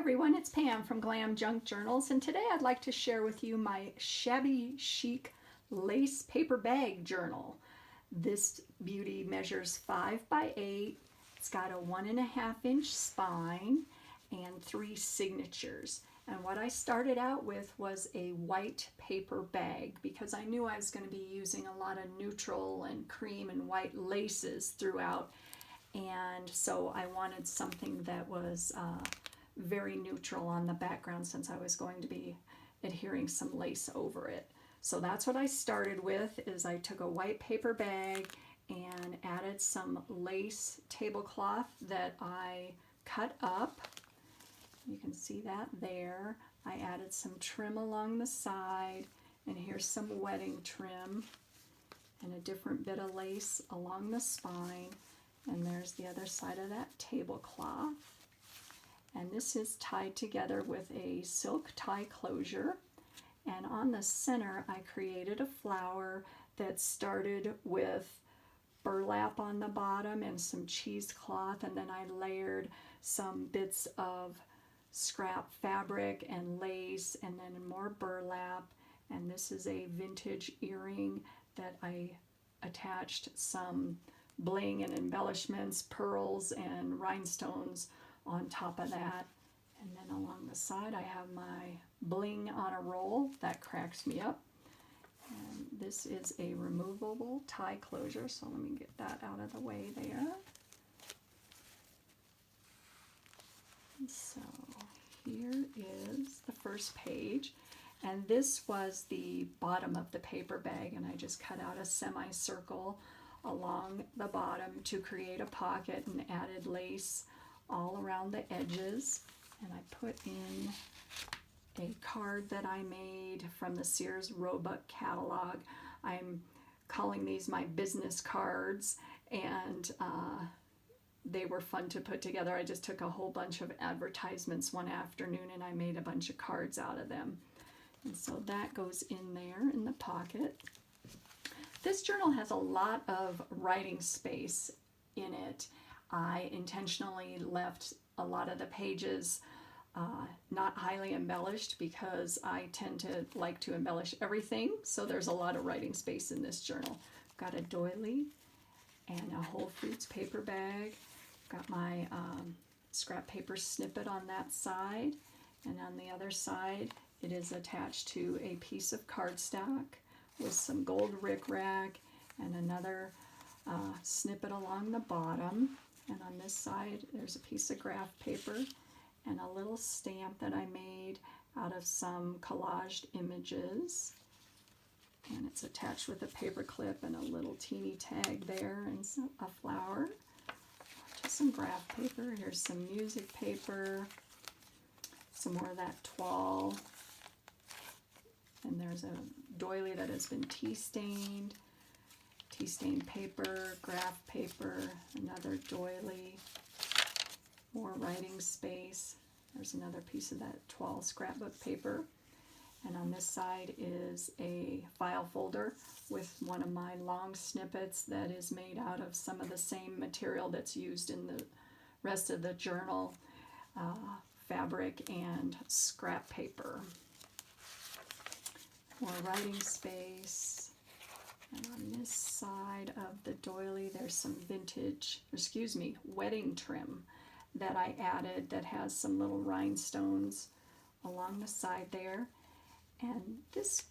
everyone, it's Pam from GlamJunkJournals, and today I'd like to share with you my Shabby Chic lace paper bag journal. This beauty measures 5 by 8. It's got a 1.5-inch spine and 3 signatures. And what I started out with was a white paper bag because I knew I was going to be using a lot of neutral and cream and white laces throughout. And so I wanted something that was very neutral on the background since I was going to be adhering some lace over it. So that's what I started with, is I took a white paper bag and added some lace tablecloth that I cut up. You can see that there. I added some trim along the side, and here's some wedding trim and a different bit of lace along the spine. And there's the other side of that tablecloth. And this is tied together with a silk tie closure. And on the center, I created a flower that started with burlap on the bottom and some cheesecloth, and then I layered some bits of scrap fabric and lace, and then more burlap. And this is a vintage earring that I attached some bling and embellishments, pearls and rhinestones on top of that. And then along the side I have my bling on a roll. That cracks me up. And this is a removable tie closure, so let me get that out of the way there. So here is the first page, and this was the bottom of the paper bag, and I just cut out a semicircle along the bottom to create a pocket and added lace all around the edges. And I put in a card that I made from the Sears Roebuck catalog. I'm calling these my business cards, and they were fun to put together. I just took a whole bunch of advertisements one afternoon and I made a bunch of cards out of them. And so that goes in there in the pocket. This journal has a lot of writing space in it. I intentionally left a lot of the pages not highly embellished because I tend to like to embellish everything. So there's a lot of writing space in this journal. Got a doily and a Whole Foods paper bag. Got my scrap paper snippet on that side. And on the other side, it is attached to a piece of cardstock with some gold rickrack and another snippet along the bottom. And on this side, there's a piece of graph paper and a little stamp that I made out of some collaged images. And it's attached with a paper clip and a little teeny tag there and a flower. Just some graph paper. Here's some music paper, some more of that toile. And there's a doily that has been tea-stained paper, graph paper, another doily, more writing space. There's another piece of that toile scrapbook paper. And on this side is a file folder with one of my long snippets that is made out of some of the same material that's used in the rest of the journal, fabric and scrap paper. More writing space. And on this side of the doily, there's some wedding trim that I added that has some little rhinestones along the side there. And this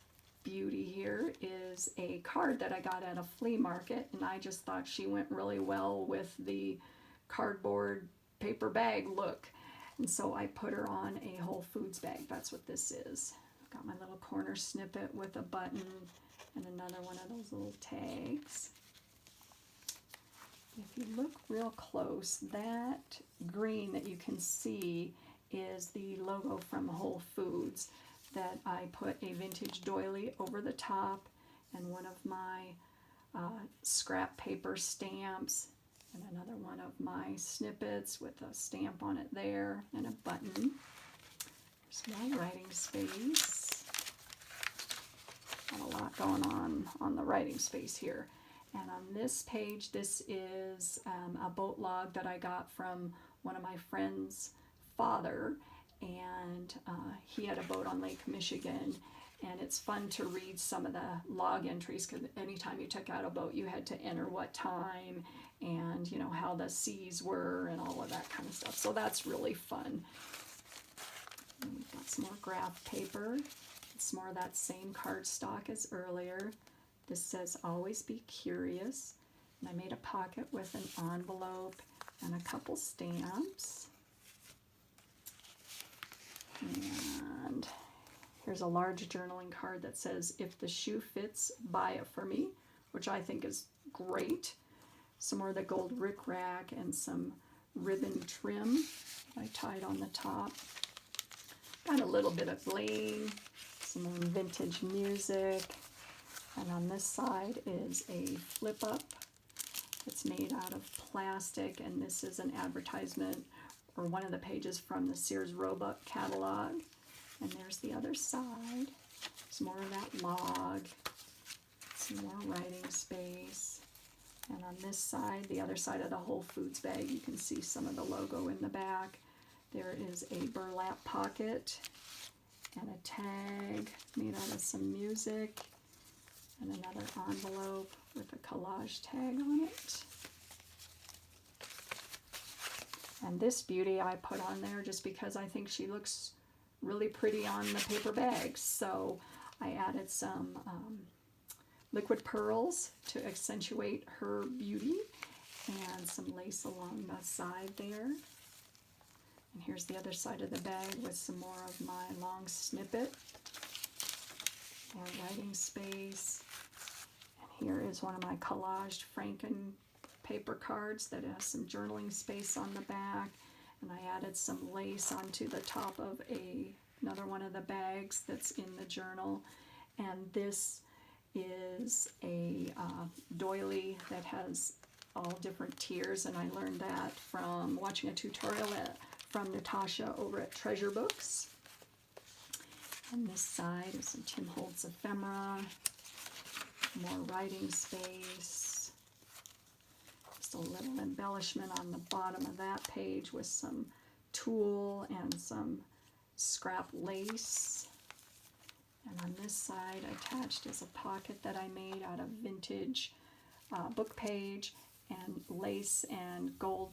beauty here is a card that I got at a flea market, and I just thought she went really well with the cardboard paper bag look. And so I put her on a Whole Foods bag. That's what this is. I've got my little corner snippet with a button and another one of those little tags. If you look real close, that green that you can see is the logo from Whole Foods that I put a vintage doily over the top and one of my scrap paper stamps and another one of my snippets with a stamp on it there and a button. There's more writing space. Got a lot going on the writing space here. And on this page, this is a boat log that I got from one of my friend's father, and he had a boat on Lake Michigan. And it's fun to read some of the log entries, because anytime you took out a boat, you had to enter what time and, you know, how the seas were and all of that kind of stuff. So that's really fun. And we've got some more graph paper. It's more of that same cardstock as earlier. This says, always be curious. And I made a pocket with an envelope and a couple stamps. And here's a large journaling card that says, if the shoe fits, buy it for me, which I think is great. Some more of the gold rickrack and some ribbon trim I tied on the top. Got a little bit of bling, some more vintage music. And on this side is a flip up. It's made out of plastic, and this is an advertisement or one of the pages from the Sears Roebuck catalog. And there's the other side. Some more of that log, some more writing space. And on this side, the other side of the Whole Foods bag, you can see some of the logo in the back. There is a burlap pocket and a tag made out of some music, and another envelope with a collage tag on it. And this beauty I put on there just because I think she looks really pretty on the paper bags. So I added some liquid pearls to accentuate her beauty, and some lace along the side there. And here's the other side of the bag with some more of my long snippet, more writing space. And here is one of my collaged Franken paper cards that has some journaling space on the back. And I added some lace onto the top of another one of the bags that's in the journal. And this is a doily that has all different tiers, and I learned that from watching a tutorial from Natasha over at Treasure Books. On this side is some Tim Holtz ephemera, more writing space, just a little embellishment on the bottom of that page with some tulle and some scrap lace. And on this side, attached is a pocket that I made out of vintage book page and lace and gold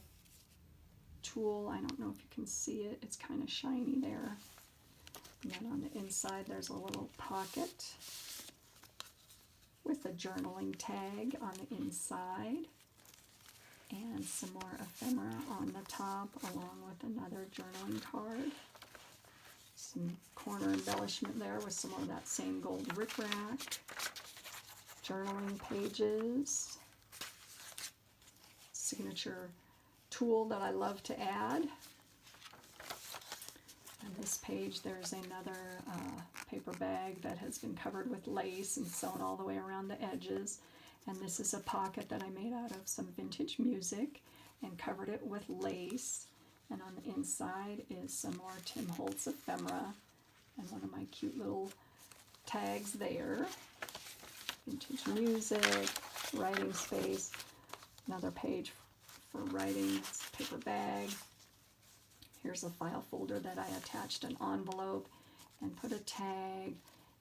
tulle. I don't know if you can see it. It's kind of shiny there. And then on the inside, there's a little pocket with a journaling tag on the inside, and some more ephemera on the top, along with another journaling card. Some corner embellishment there with some more of that same gold rickrack. Journaling pages. Signature tool that I love to add. On this page, there's another paper bag that has been covered with lace and sewn all the way around the edges. And this is a pocket that I made out of some vintage music and covered it with lace. And on the inside is some more Tim Holtz ephemera and one of my cute little tags there. Vintage music, writing space, another page for writing, it's a paper bag. Here's a file folder that I attached an envelope and put a tag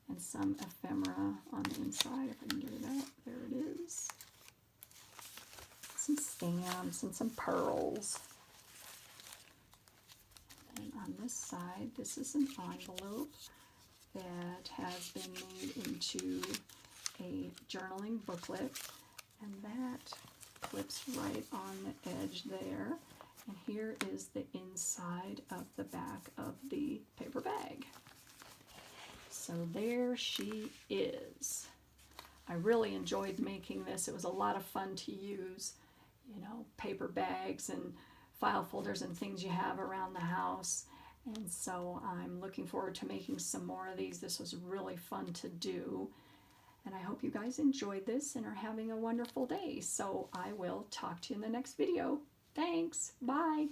and some ephemera on the inside, if I can get it out. There it is. Some stamps and some pearls. And on this side, this is an envelope that has been made into a journaling booklet, and that clips right on the edge there. And here is the inside of the back of the paper bag. So there she is. I really enjoyed making this. It was a lot of fun to use, you know, paper bags and file folders and things you have around the house. And so I'm looking forward to making some more of these. This was really fun to do. And I hope you guys enjoyed this and are having a wonderful day. So I will talk to you in the next video. Thanks. Bye.